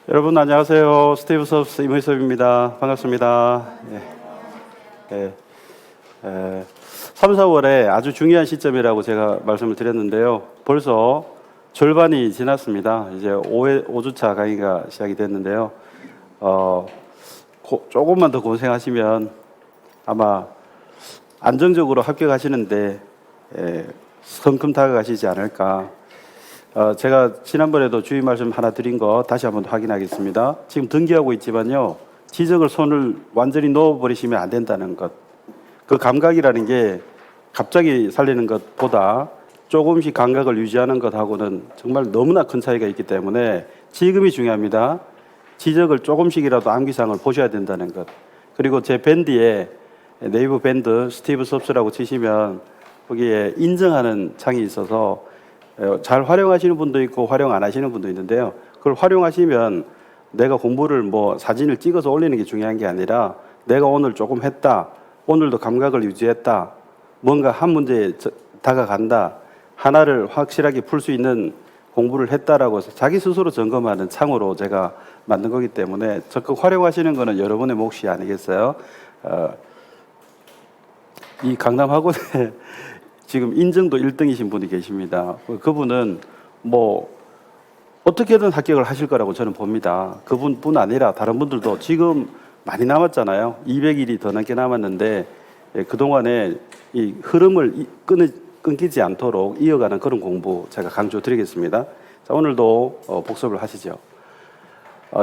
여러분 안녕하세요. 스티브 섭스 임의섭입니다. 반갑습니다. 3, 4월에 아주 중요한 시점이라고 제가 말씀을 드렸는데요. 벌써 절반이 지났습니다. 이제 5주차 강의가 시작이 됐는데요. 조금만 더 고생하시면 아마 안정적으로 합격하시는데 성큼 다가가시지 않을까. 제가 지난번에도 주의 말씀 하나 드린 거 다시 한번 확인하겠습니다. 지금 등기하고 있지만요, 지적을 손을 완전히 놓아버리시면 안 된다는 것. 그 감각이라는 게 갑자기 살리는 것보다 조금씩 감각을 유지하는 것하고는 정말 너무나 큰 차이가 있기 때문에 지금이 중요합니다. 지적을 조금씩이라도 암기사항을 보셔야 된다는 것. 그리고 제 밴드에 네이버 밴드 스티브 섭스라고 치시면 거기에 인정하는 창이 있어서 잘 활용하시는 분도 있고 활용 안 하시는 분도 있는데요. 그걸 활용하시면 내가 공부를 사진을 찍어서 올리는 게 중요한 게 아니라 내가 오늘 조금 했다, 오늘도 감각을 유지했다, 뭔가 한 문제에 다가간다, 하나를 확실하게 풀 수 있는 공부를 했다라고 해서 자기 스스로 점검하는 창으로 제가 만든 거기 때문에 적극 활용하시는 거는 여러분의 몫이 아니겠어요? 이 강남학원에 지금 인증도 1등이신 분이 계십니다. 그분은 어떻게든 합격을 하실 거라고 저는 봅니다. 그분뿐 아니라 다른 분들도 지금 많이 남았잖아요. 200일이 더 넘게 남았는데 그동안에 이 흐름을 끊기지 않도록 이어가는 그런 공부 제가 강조드리겠습니다. 자, 오늘도 복습을 하시죠.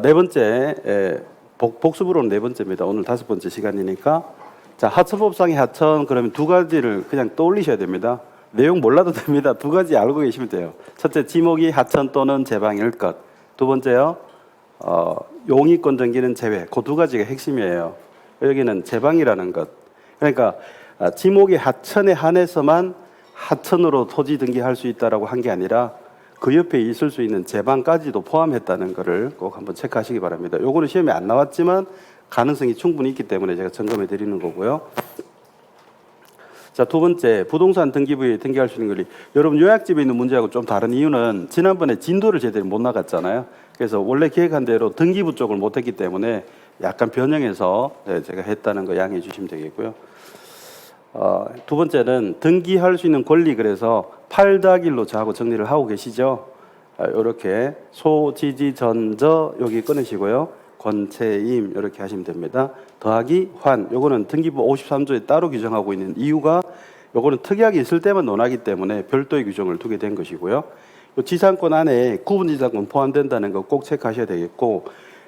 네 번째, 복습으로는 네 번째입니다. 오늘 5번째 시간이니까. 자, 하천법상의 하천, 그러면 두 가지를 그냥 떠올리셔야 됩니다. 내용 몰라도 됩니다. 두 가지 알고 계시면 돼요. 첫째, 지목이 하천 또는 제방일 것. 두 번째요, 용의권 등기는 제외. 그 두 가지가 핵심이에요. 여기는 제방이라는 것. 그러니까 지목이 하천에 한해서만 하천으로 토지 등기할 수 있다라고 한 게 아니라 그 옆에 있을 수 있는 제방까지도 포함했다는 것을 꼭 한번 체크하시기 바랍니다. 요거는 시험에 안 나왔지만 가능성이 충분히 있기 때문에 제가 점검해 드리는 거고요. 자, 두 번째, 부동산 등기부에 등기할 수 있는 권리. 여러분, 요약집에 있는 문제하고 좀 다른 이유는 지난번에 진도를 제대로 못 나갔잖아요. 그래서 원래 계획한 대로 등기부 쪽을 못 했기 때문에 약간 변형해서 제가 했다는 거 양해해 주시면 되겠고요. 두 번째는 등기할 수 있는 권리, 그래서 8-1로 저하고 정리를 하고 계시죠. 이렇게 소, 지지, 전저 여기 끊으시고요. 권채임 이렇게 하시면 됩니다. 더하기 환, 요거는 등기부 53조에 따로 규정하고 있는 이유가 요거는 특이하게 있을 때만 논하기 때문에 별도의 규정을 두게 된 것이고요. 요 지상권 안에 구분지상권 포함된다는 거 꼭 체크하셔야 되겠고,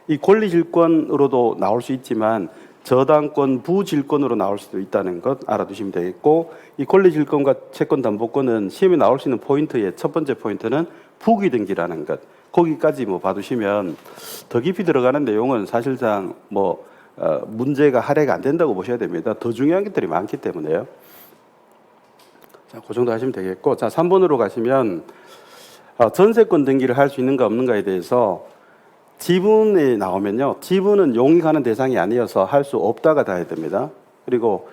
이 권리질권으로도 나올 수 있지만 저당권, 부질권으로 나올 수도 있다는 것 알아두시면 되겠고, 이 권리질권과 채권담보권은 시험에 나올 수 있는 포인트의 첫 번째 포인트는 부기등기라는 것. 거기까지 봐두시면 더 깊이 들어가는 내용은 사실상 문제가 할애가 안 된다고 보셔야 됩니다. 더 중요한 것들이 많기 때문에요. 자, 그 정도 하시면 되겠고, 자, 3번으로 가시면 전세권 등기를 할 수 있는가 없는가에 대해서 지분이 나오면요, 지분은 용익하는 대상이 아니어서 할 수 없다가 다 해야 됩니다. 그리고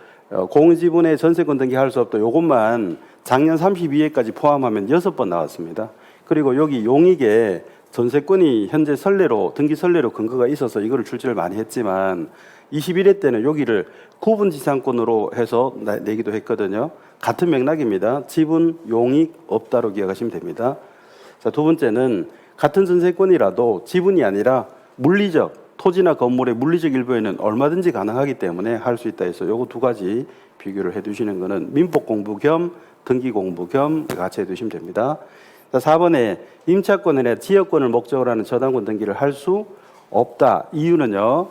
공지분에 전세권 등기할 수 없다, 요것만 작년 32회까지 포함하면 6번 나왔습니다. 그리고 여기 용익에 전세권이 현재 선례로, 등기 선례로 근거가 있어서 이거를 출제를 많이 했지만 21회 때는 여기를 구분지상권으로 해서 내기도 했거든요. 같은 맥락입니다. 지분, 용익 없다로 기억하시면 됩니다. 자, 두 번째는 같은 전세권이라도 지분이 아니라 물리적, 토지나 건물의 물리적 일부에는 얼마든지 가능하기 때문에 할 수 있다 해서 요거 두 가지 비교를 해두시는 거는 민법 공부 겸 등기 공부 겸 같이 해두시면 됩니다. 자, 4번에 임차권이나 지역권을 목적으로 하는 저당권 등기를 할 수 없다. 이유는요,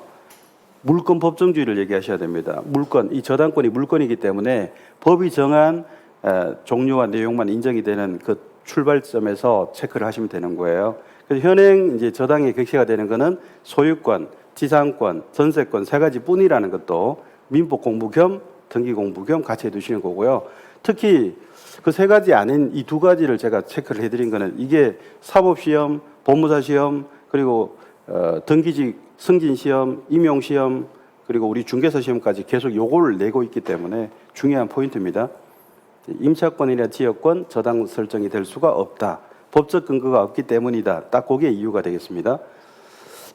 물권 법정주의를 얘기하셔야 됩니다. 물권, 이 저당권이 물권이기 때문에 법이 정한 종류와 내용만 인정이 되는 그 출발점에서 체크를 하시면 되는 거예요. 그래서 현행 이제 저당에 객체가 되는 거는 소유권, 지상권, 전세권 세 가지 뿐이라는 것도 민법 공부 겸 등기 공부 겸 같이 해두시는 거고요. 특히 그 세 가지 아닌 이 두 가지를 제가 체크를 해드린 거는 이게 사법시험, 법무사시험, 그리고 등기직 승진시험, 임용시험, 그리고 우리 중개사 시험까지 계속 요거를 내고 있기 때문에 중요한 포인트입니다. 임차권이나 지역권 저당 설정이 될 수가 없다. 법적 근거가 없기 때문이다. 딱 그게 이유가 되겠습니다.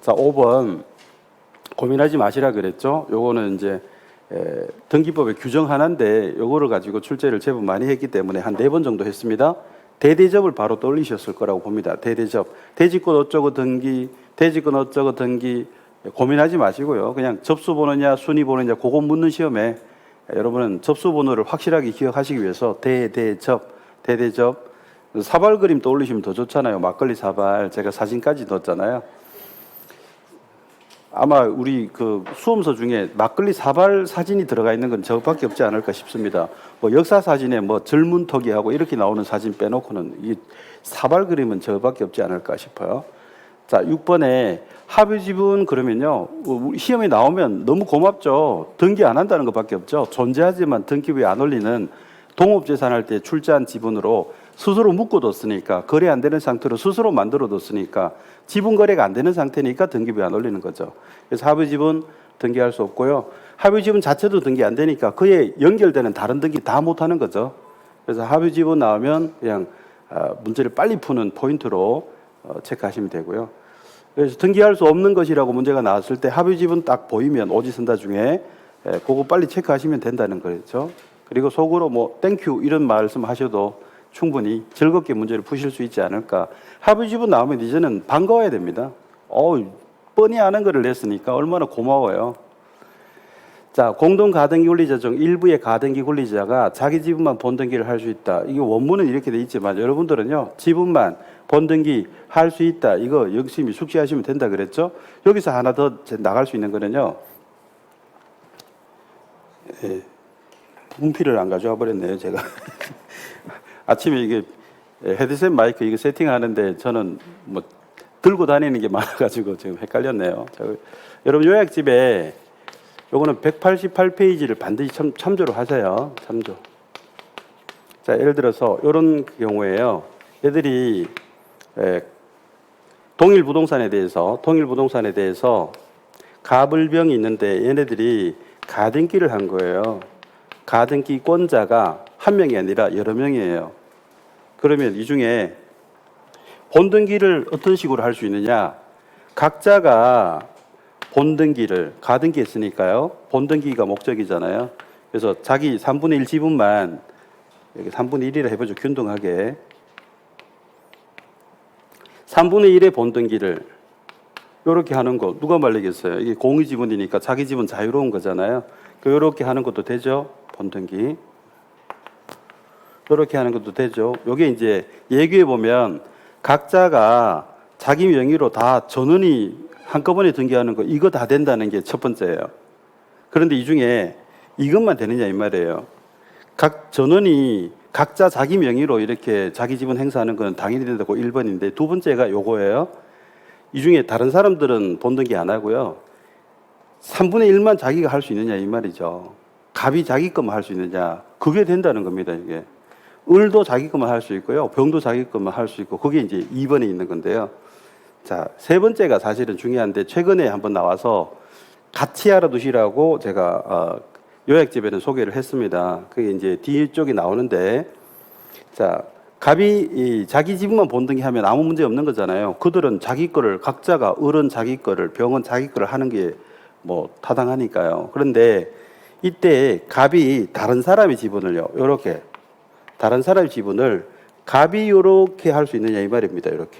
자, 5번 고민하지 마시라 그랬죠. 요거는 이제 등기법의 규정 하나인데 요거를 가지고 출제를 제법 많이 했기 때문에 한 4번 정도 했습니다. 대대접을 바로 떠올리셨을 거라고 봅니다. 대대접. 대지권 어쩌고 등기, 대지권 어쩌고 등기 고민하지 마시고요. 그냥 접수 번호냐 순위 번호냐 그거 묻는 시험에 여러분은 접수 번호를 확실하게 기억하시기 위해서 대대접 사발 그림 떠올리시면 더 좋잖아요. 막걸리 사발 제가 사진까지 넣었잖아요. 아마 우리 그 수험서 중에 막걸리 사발 사진이 들어가 있는 건 저밖에 없지 않을까 싶습니다. 뭐 역사 사진에 뭐 절문터기하고 이렇게 나오는 사진 빼놓고는 이 사발 그림은 저밖에 없지 않을까 싶어요. 자, 6번에 합의 지분 그러면요. 시험에 나오면 너무 고맙죠. 등기 안 한다는 것밖에 없죠. 존재하지만 등기부에 안 올리는 동업재산 할 때 출자한 지분으로 스스로 묶어뒀으니까 거래 안 되는 상태로 스스로 만들어뒀으니까 지분 거래가 안 되는 상태니까 등기부에 안 올리는 거죠. 그래서 합의 지분 등기할 수 없고요. 합의 지분 자체도 등기 안 되니까 그에 연결되는 다른 등기 다 못하는 거죠. 그래서 합의 지분 나오면 그냥 문제를 빨리 푸는 포인트로 체크하시면 되고요. 그래서 등기할 수 없는 것이라고 문제가 나왔을 때 합의 지분 딱 보이면 오지선다 중에 그거 빨리 체크하시면 된다는 거죠. 그리고 속으로 뭐 땡큐 이런 말씀 하셔도 충분히 즐겁게 문제를 푸실 수 있지 않을까. 합의 지분 나오면 이제는 반가워야 됩니다. 뻔히 아는 거를 냈으니까 얼마나 고마워요. 자, 공동 가등기 권리자 중 일부의 가등기 권리자가 자기 지분만 본등기를 할 수 있다. 이게 원문은 이렇게 돼 있지만 여러분들은요, 지분만 본등기 할 수 있다. 이거 열심히 숙지하시면 된다 그랬죠? 여기서 하나 더 나갈 수 있는 거는요. 분필을 안 가져와 버렸네요, 제가. 아침에 이게 헤드셋 마이크 이거 세팅하는데 저는 뭐 들고 다니는 게 많아가지고 지금 헷갈렸네요. 여러분 요약집에 요거는 188페이지를 반드시 참조를 하세요. 참조. 자, 예를 들어서 이런 경우에요. 얘들이 동일 부동산에 대해서 가불병이 있는데 얘네들이 가등기를 한 거예요. 가등기권자가 한 명이 아니라 여러 명이에요. 그러면 이 중에 본등기를 어떤 식으로 할 수 있느냐? 각자가 본등기를 가등기 했으니까요. 본등기가 목적이잖아요. 그래서 자기 3분의 1 지분만 여기 3분의 1이라 해보죠. 균등하게 3분의 1의 본등기를 이렇게 하는 거 누가 말리겠어요? 이게 공의 지분이니까 자기 지분 자유로운 거잖아요. 이렇게 하는 것도 되죠. 본등기 이렇게 하는 것도 되죠. 이게 이제 예규에 보면 각자가 자기 명의로 다 전원이 한꺼번에 등기하는 거 이거 다 된다는 게 첫 번째예요. 그런데 이 중에 이것만 되느냐 이 말이에요. 각 전원이 각자 자기 명의로 이렇게 자기 지분 행사하는 건 당연히 된다고 1번인데 두 번째가 요거예요. 이 중에 다른 사람들은 본등기 안 하고요. 3분의 1만 자기가 할 수 있느냐 이 말이죠. 갑이 자기 것만 할 수 있느냐. 그게 된다는 겁니다. 이게. 을도 자기 것만 할 수 있고요. 병도 자기 것만 할 수 있고 그게 이제 2번에 있는 건데요. 자, 세 번째가 사실은 중요한데 최근에 한번 나와서 같이 알아두시라고 제가 요약집에는 소개를 했습니다. 그게 이제 뒤쪽에 나오는데 자, 갑이 자기 지분만 본등기 하면 아무 문제 없는 거잖아요. 그들은 자기 거를 각자가 을은 자기 거를 병은 자기 거를 하는 게 뭐 타당하니까요. 그런데 이때 갑이 다른 사람의 지분을요. 이렇게 다른 사람의 지분을 갑이 이렇게 할 수 있느냐 이 말입니다. 이렇게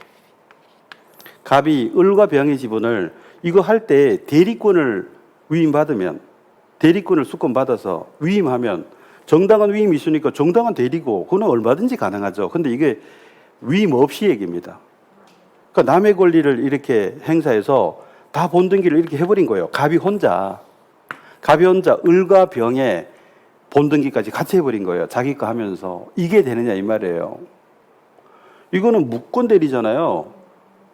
갑이 을과 병의 지분을 이거 할 때 대리권을 위임받으면 대리권을 수권받아서 위임하면 정당한 위임이 있으니까 정당한 대리고 그건 얼마든지 가능하죠. 근데 이게 위임 없이 얘기입니다. 그러니까 남의 권리를 이렇게 행사해서 다 본등기를 이렇게 해버린 거예요. 갑이 혼자 을과 병의 본등기까지 같이 해버린 거예요. 자기 거 하면서. 이게 되느냐 이 말이에요. 이거는 무권 대리잖아요.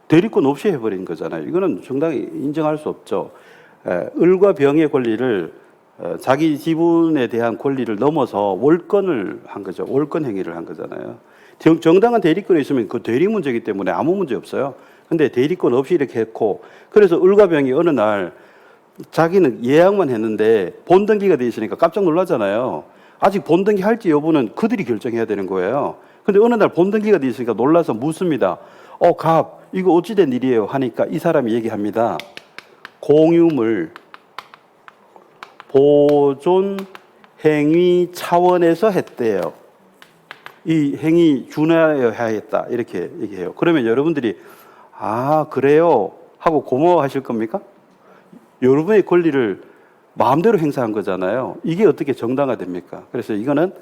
대리권 없이 해버린 거잖아요. 이거는 정당히 인정할 수 없죠. 을과 병의 권리를 자기 지분에 대한 권리를 넘어서 월권을 한 거죠. 월권 행위를 한 거잖아요. 정당한 대리권이 있으면 그 대리 문제이기 때문에 아무 문제 없어요. 근데 대리권 없이 이렇게 했고 그래서 을과 병이 어느 날 자기는 예약만 했는데 본등기가 돼 있으니까 깜짝 놀라잖아요. 아직 본등기 할지 여부는 그들이 결정해야 되는 거예요. 근데 어느 날 본등기가 돼 있으니까 놀라서 묻습니다. 갑 이거 어찌된 일이에요 하니까 이 사람이 얘기합니다. 공유물 보존 행위 차원에서 했대요. 이 행위 준하여야겠다 이렇게 얘기해요. 그러면 여러분들이 아 그래요 하고 고마워하실 겁니까? 여러분의 권리를 마음대로 행사한 거잖아요. 이게 어떻게 정당화됩니까? 그래서 이거는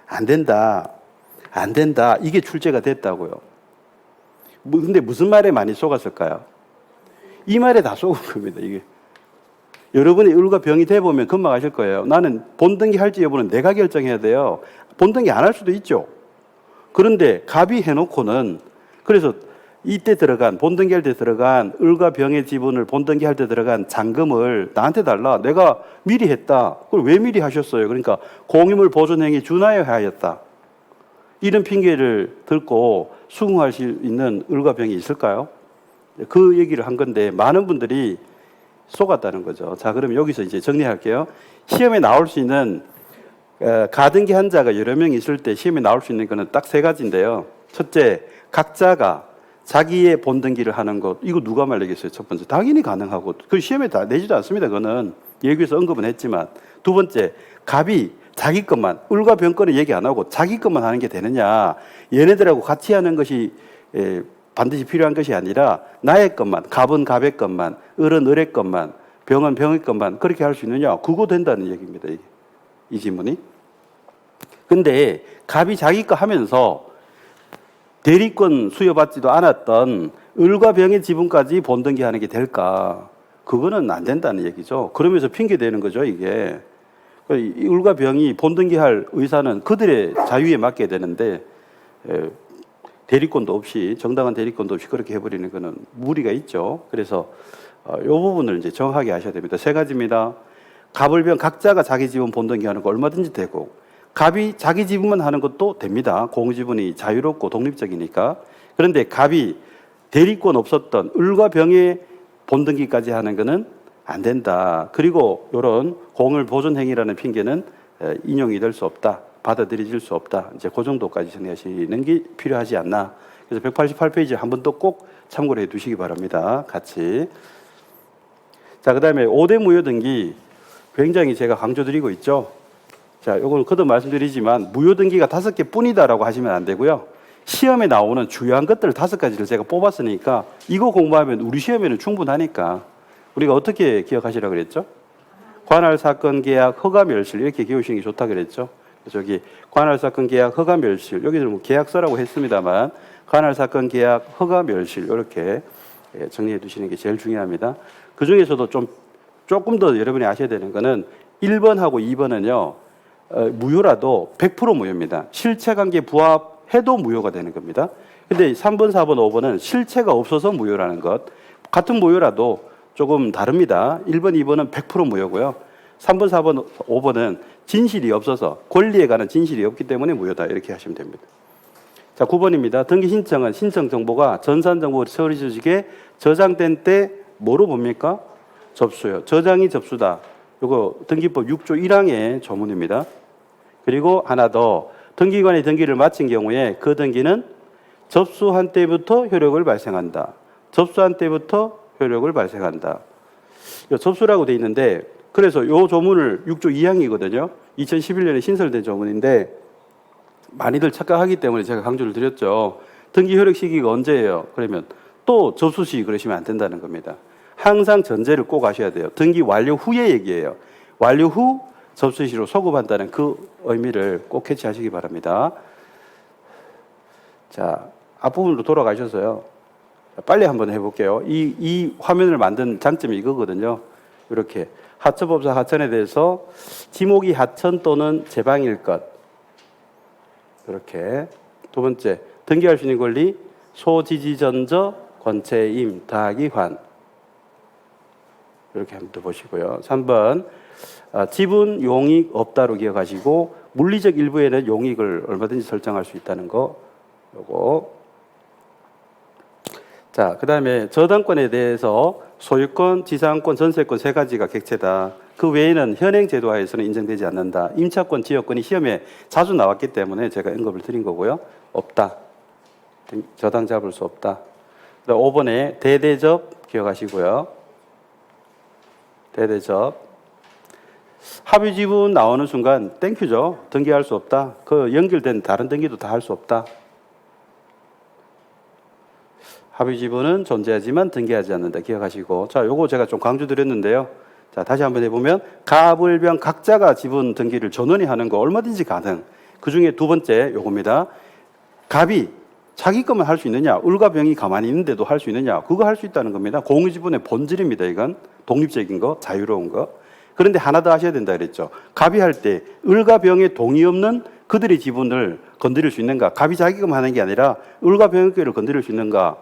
안 된다. 안 된다. 이게 출제가 됐다고요. 근데 무슨 말에 많이 속았을까요? 이 말에 다 속은 겁니다. 이게 여러분이 을과 병이 돼 보면 금방 아실 거예요. 나는 본등기 할지 여부는 내가 결정해야 돼요. 본등기 안 할 수도 있죠. 그런데 갑이 해놓고는 그래서 이때 들어간 본등기할 때 들어간 을과 병의 지분을 본등기할 때 들어간 잔금을 나한테 달라. 내가 미리 했다. 그걸 왜 미리 하셨어요? 그러니까 공유물 보존행위 준하여 하였다. 이런 핑계를 들고 수긍할 수 있는 을과 병이 있을까요? 그 얘기를 한 건데 많은 분들이 속았다는 거죠. 자, 그럼 여기서 이제 정리할게요. 시험에 나올 수 있는 가등기 한자가 여러 명 있을 때 시험에 나올 수 있는 거는 딱 세 가지인데요. 첫째, 각자가 자기의 본등기를 하는 것. 이거 누가 말리겠어요? 첫 번째, 당연히 가능하고 그 시험에 다 내지도 않습니다. 그거는 예규에서 언급은 했지만. 두 번째, 갑이 자기 것만, 을과 병 거는 얘기 안 하고 자기 것만 하는 게 되느냐. 얘네들하고 같이 하는 것이 반드시 필요한 것이 아니라 나의 것만, 갑은 갑의 것만, 을은 을의 것만, 병은 병의 것만 그렇게 할 수 있느냐. 그거 된다는 얘기입니다. 이 질문이. 근데 갑이 자기 거 하면서 대리권 수여받지도 않았던 을과 병의 지분까지 본등기하는 게 될까? 그거는 안 된다는 얘기죠. 그러면서 핑계대는 거죠, 이게. 을과 병이 본등기할 의사는 그들의 자유에 맡겨야 되는데 대리권도 없이, 정당한 대리권도 없이 그렇게 해버리는 거는 무리가 있죠. 그래서 이 부분을 이제 정확하게 하셔야 됩니다. 세 가지입니다. 갑을병 각자가 자기 지분 본등기하는 거 얼마든지 되고, 갑이 자기 지분만 하는 것도 됩니다. 공지분이 자유롭고 독립적이니까. 그런데 갑이 대리권 없었던 을과 병의 본등기까지 하는 것은 안 된다. 그리고 이런 공을 보존행위라는 핑계는 인용이 될 수 없다. 받아들여질 수 없다. 이제 그 정도까지 정리하시는 게 필요하지 않나. 그래서 188페이지 한 번 더 꼭 참고를 해 두시기 바랍니다. 같이. 자, 그 다음에 5대 무효등기 굉장히 제가 강조드리고 있죠. 자, 이건 거듭 말씀드리지만 무효등기가 5개 뿐이다라고 하시면 안 되고요. 시험에 나오는 주요한 것들 5가지를 제가 뽑았으니까 이거 공부하면 우리 시험에는 충분하니까 우리가 어떻게 기억하시라고 그랬죠? 관할 사건 계약 허가 멸실 이렇게 기억하시는 게 좋다 그랬죠. 저기 관할 사건 계약 허가 멸실 여기는 뭐 계약서라고 했습니다만 관할 사건 계약 허가 멸실 이렇게 정리해 두시는 게 제일 중요합니다. 그 중에서도 조금 더 여러분이 아셔야 되는 거는 1번하고 2번은요 무효라도 100% 무효입니다. 실체관계 부합해도 무효가 되는 겁니다. 근데 3번, 4번, 5번은 실체가 없어서 무효라는 것. 같은 무효라도 조금 다릅니다. 1번, 2번은 100% 무효고요. 3번, 4번, 5번은 진실이 없어서 권리에 관한 진실이 없기 때문에 무효다. 이렇게 하시면 됩니다. 자, 9번입니다. 등기 신청은 신청 정보가 전산 정보 처리 조직에 저장된 때 뭐로 봅니까? 접수요. 저장이 접수다. 요거 등기법 6조 1항의 조문입니다. 그리고 하나 더 등기관이 등기를 마친 경우에 그 등기는 접수한 때부터 효력을 발생한다. 접수한 때부터 효력을 발생한다. 접수라고 돼 있는데 그래서 요 조문을 6조 2항이거든요. 2011년에 신설된 조문인데 많이들 착각하기 때문에 제가 강조를 드렸죠. 등기 효력 시기가 언제예요? 그러면 또 접수 시 그러시면 안 된다는 겁니다. 항상 전제를 꼭 아셔야 돼요. 등기 완료 후의 얘기예요. 완료 후 접수 시로 소급한다는 그 의미를 꼭 캐치하시기 바랍니다. 자, 앞부분으로 돌아가셔서요. 빨리 한번 해볼게요. 이 화면을 만든 장점이 이거거든요. 이렇게 하천법상 하천에 대해서 지목이 하천 또는 제방일 것. 이렇게. 두 번째, 등기할 수 있는 권리 소지지전저 권체임 더하기 환. 이렇게 한번 더 보시고요. 3번 지분 용익 없다로 기억하시고 물리적 일부에는 용익을 얼마든지 설정할 수 있다는 거. 요거. 자, 그 다음에 저당권에 대해서 소유권, 지상권, 전세권 세 가지가 객체다. 그 외에는 현행 제도하에서는 인정되지 않는다. 임차권, 지역권이 시험에 자주 나왔기 때문에 제가 언급을 드린 거고요. 없다. 저당 잡을 수 없다. 5번에 대대접 기억하시고요. 대대접. 합의 지분 나오는 순간 땡큐죠. 등기할 수 없다. 그 연결된 다른 등기도 다 할 수 없다. 합의 지분은 존재하지만 등기하지 않는다. 기억하시고. 자, 요거 제가 좀 강조드렸는데요. 자, 다시 한번 해보면 갑을병 각자가 지분 등기를 전원이 하는 거 얼마든지 가능. 그 중에 두 번째 요겁니다. 갑이 자기 것만 할 수 있느냐, 을과 병이 가만히 있는데도 할 수 있느냐, 그거 할 수 있다는 겁니다. 공유지분의 본질입니다. 이건 독립적인 거, 자유로운 거. 그런데 하나 더 하셔야 된다 그랬죠. 갑이 할 때 을과 병의 동의 없는 그들의 지분을 건드릴 수 있는가? 갑이 자기만 하는 게 아니라 을과 병의 것을 건드릴 수 있는가?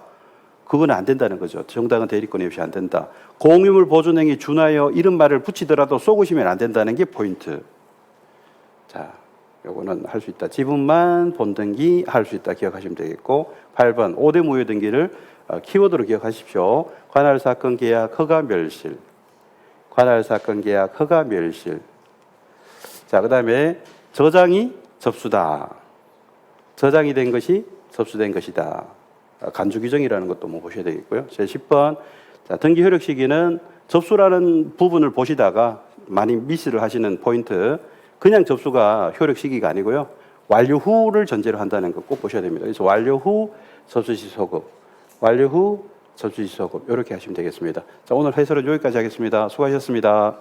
그건 안 된다는 거죠. 정당한 대리권이 없이 안 된다. 공유물 보존행위 준하여 이런 말을 붙이더라도 쏘고시면 안 된다는 게 포인트. 자, 요거는 할 수 있다. 지분만 본등기 할 수 있다. 기억하시면 되겠고 8번 5대 무효 등기를 키워드로 기억하십시오. 관할 사건 계약 허가 멸실. 관할 사건 계약 허가 멸실. 자, 그다음에 저장이 접수다. 저장이 된 것이 접수된 것이다. 간주 규정이라는 것도 뭐 보셔야 되겠고요. 제 10번. 자, 등기 효력 시기는 접수라는 부분을 보시다가 많이 미스를 하시는 포인트. 그냥 접수가 효력 시기가 아니고요. 완료 후를 전제로 한다는 거 꼭 보셔야 됩니다. 그래서 완료 후 접수시 소급, 완료 후 접수시 소급 이렇게 하시면 되겠습니다. 자, 오늘 해설은 여기까지 하겠습니다. 수고하셨습니다.